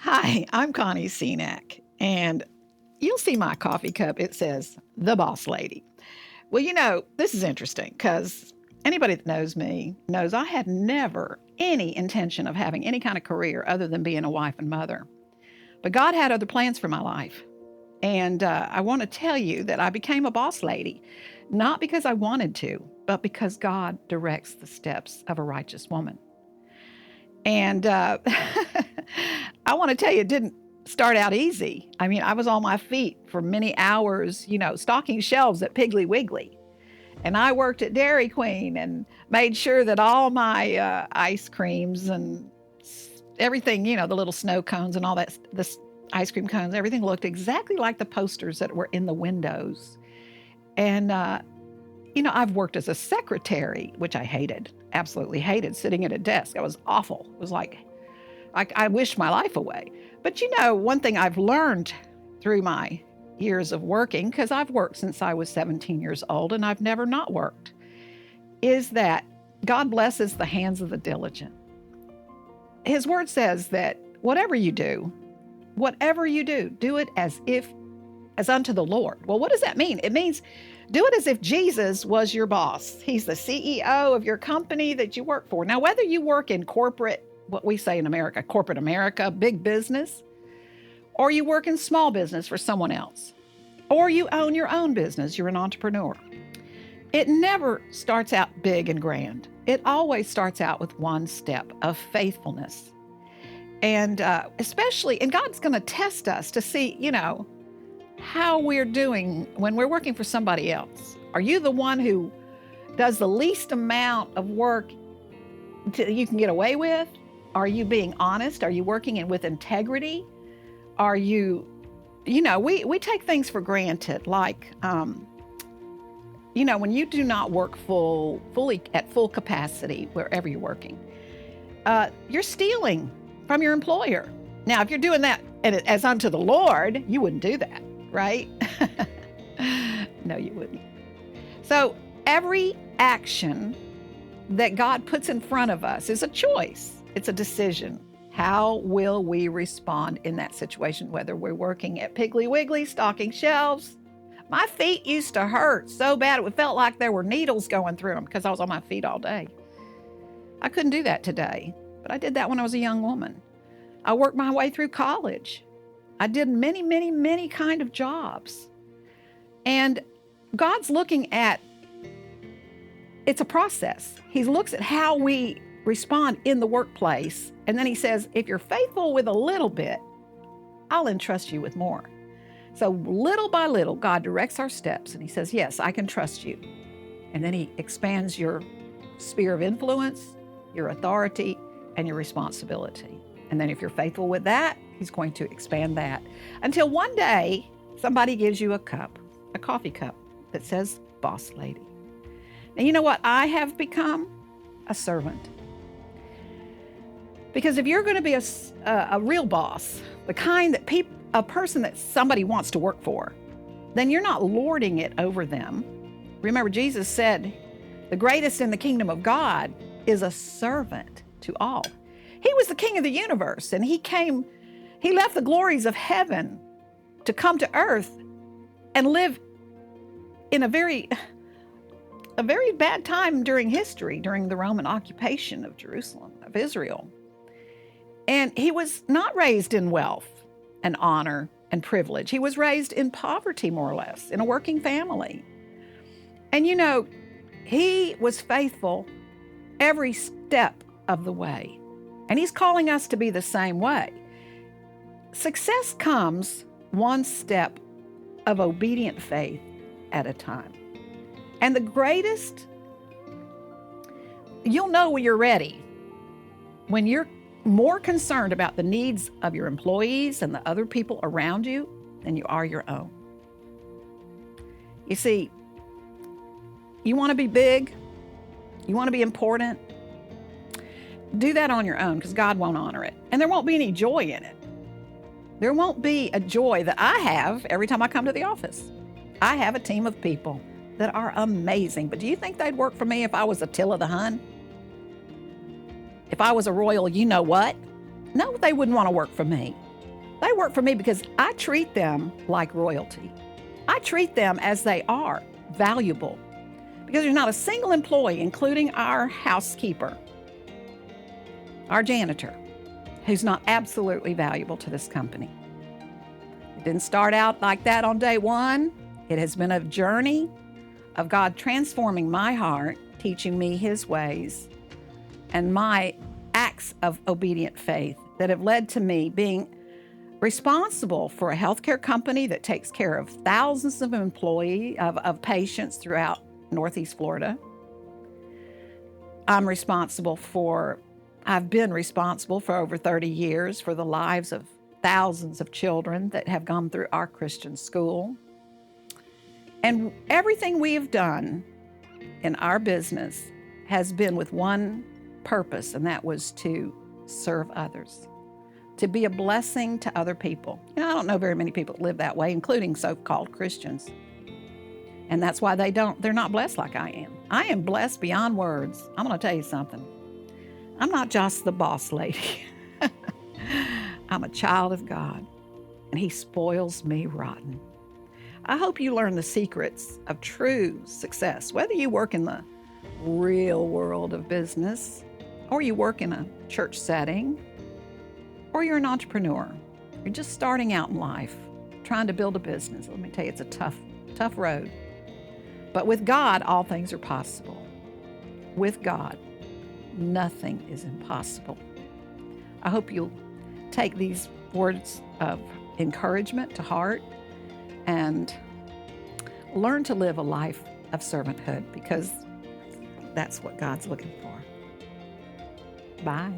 Hi, I'm Connie Cenac, and you'll see my coffee cup. It says, The Boss Lady. Well, this is interesting because anybody that knows me knows I had never any intention of having any kind of career other than being a wife and mother. But God had other plans for my life. And I want to tell you that I became a boss lady, not because I wanted to, but because God directs the steps of a righteous woman. And I want to tell you, it didn't start out easy. I mean, I was on my feet for many hours, stocking shelves at Piggly Wiggly. And I worked at Dairy Queen and made sure that all my ice creams and everything, the little snow cones and all that, the ice cream cones, everything looked exactly like the posters that were in the windows. And, I've worked as a secretary, which I hated, absolutely hated, sitting at a desk. I was awful. It was like I wished my life away. But one thing I've learned through my years of working, because I've worked since I was 17 years old and I've never not worked, is that God blesses the hands of the diligent. His word says that whatever you do, do it as unto the Lord. Well, what does that mean? It means do it as if Jesus was your boss. He's the CEO of your company that you work for. Now, whether you work in corporate, what we say in America, corporate America, big business, or you work in small business for someone else, or you own your own business, you're an entrepreneur. It never starts out big and grand. It always starts out with one step of faithfulness. And especially, and God's going to test us to see, how we're doing when we're working for somebody else. Are you the one who does the least amount of work that you can get away with? Are you being honest? Are you working with integrity? Are you, we take things for granted, like, when you do not work fully at full capacity wherever you're working, you're stealing from your employer. Now, if you're doing that as unto the Lord, you wouldn't do that, right? No, you wouldn't. So every action that God puts in front of us is a choice. It's a decision. How will we respond in that situation, whether we're working at Piggly Wiggly, stocking shelves? My feet used to hurt so bad. It felt like there were needles going through them because I was on my feet all day. I couldn't do that today, but I did that when I was a young woman. I worked my way through college. I did many, many, many kind of jobs. And God's looking at, it's a process. He looks at how we respond in the workplace. And then he says, if you're faithful with a little bit, I'll entrust you with more. So little by little, God directs our steps and he says, yes, I can trust you. And then he expands your sphere of influence, your authority, and your responsibility. And then if you're faithful with that, he's going to expand that until one day somebody gives you a coffee cup that says Boss Lady. And you know what? I have become a servant. Because if you're going to be a real boss, the kind that a person that somebody wants to work for, then you're not lording it over them. Remember, Jesus said, the greatest in the kingdom of God is a servant to all. He was the king of the universe, and he left the glories of heaven to come to earth and live in a very bad time during history, during the Roman occupation of Jerusalem, of Israel. And he was not raised in wealth and honor and privilege. He was raised in poverty, more or less, in a working family. And he was faithful every step of the way. And he's calling us to be the same way. Success comes one step of obedient faith at a time. And the greatest, you'll know when you're ready, when you're more concerned about the needs of your employees and the other people around you than you are your own. You see, you want to be big, you want to be important, do that on your own because God won't honor it. And there won't be any joy in it. There won't be a joy that I have every time I come to the office. I have a team of people that are amazing. But do you think they'd work for me if I was Attila the Hun? If I was a royal, you know what? No, they wouldn't want to work for me. They work for me because I treat them like royalty. I treat them as they are, valuable. Because there's not a single employee, including our housekeeper, our janitor, who's not absolutely valuable to this company. It didn't start out like that on day one. It has been a journey of God transforming my heart, teaching me His ways, and my acts of obedient faith that have led to me being responsible for a healthcare company that takes care of thousands of of patients throughout Northeast Florida. I've been responsible for over 30 years for the lives of thousands of children that have gone through our Christian school. And everything we have done in our business has been with one purpose, and that was to serve others, to be a blessing to other people. I don't know very many people that live that way, including so-called Christians. And that's why they're not blessed like I am. I am blessed beyond words. I'm going to tell you something. I'm not just the boss lady. I'm a child of God, and He spoils me rotten. I hope you learn the secrets of true success, whether you work in the real world of business, or you work in a church setting, or you're an entrepreneur. You're just starting out in life, trying to build a business. Let me tell you, it's a tough road. But with God, all things are possible. With God, nothing is impossible. I hope you'll take these words of encouragement to heart and learn to live a life of servanthood, because that's what God's looking for. Bye.